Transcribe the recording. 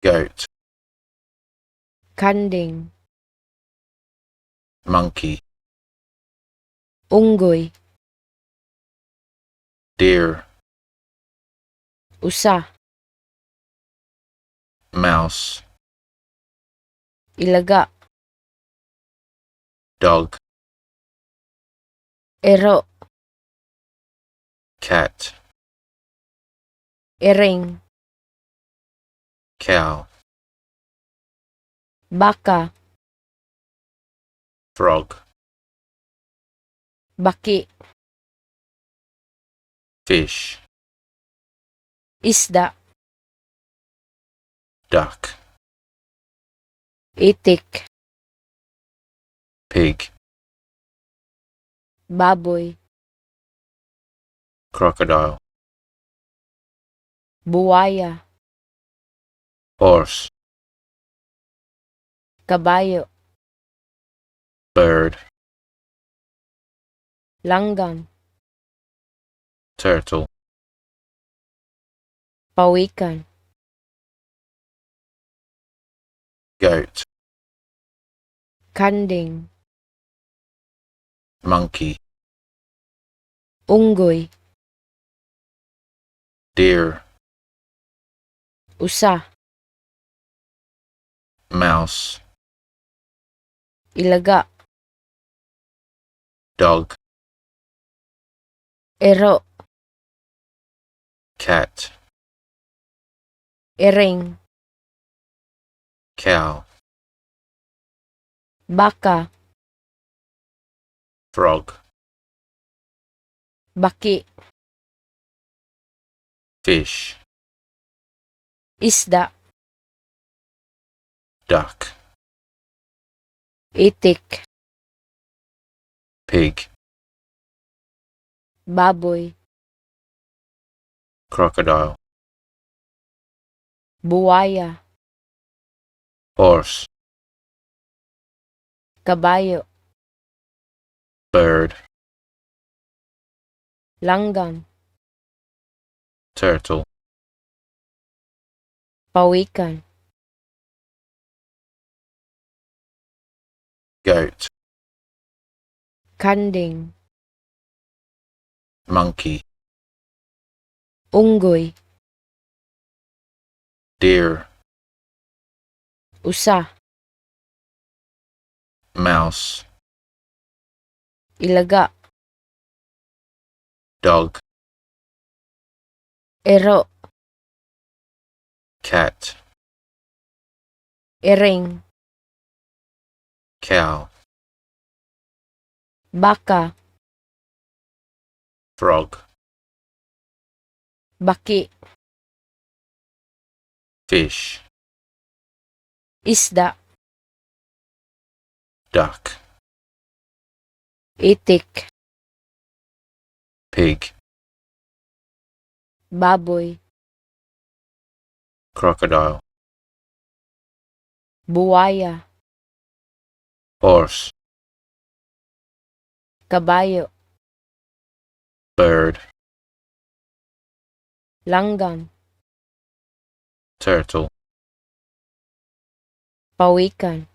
goat, Kanding, monkey, unggoy, deer, usa, mouse, ilaga, dog, ero, cat, ering, cow, baka, frog, baki, fish, isda, duck, itik, pig, baboy, crocodile, buwaya, horse, kabayo, bird, langgam, turtle, pawikan, goat, kanding, monkey, unggoy, deer, usa, mouse, ilaga, dog, ero, cat, ering, cow, baka, frog, baki, fish, isda, duck, itik, pig, baboy, crocodile, buwaya, horse, kabayo, bird, langgam, turtle, pawikan, goat, kanding, monkey, unggoy, deer, usa, mouse, ilaga, dog, ero, cat, ering, cow, baka, frog, baki, fish, isda, duck, itik, pig, baboy, crocodile, buwaya, horse, kabayo, bird, langgam, turtle, pawikan,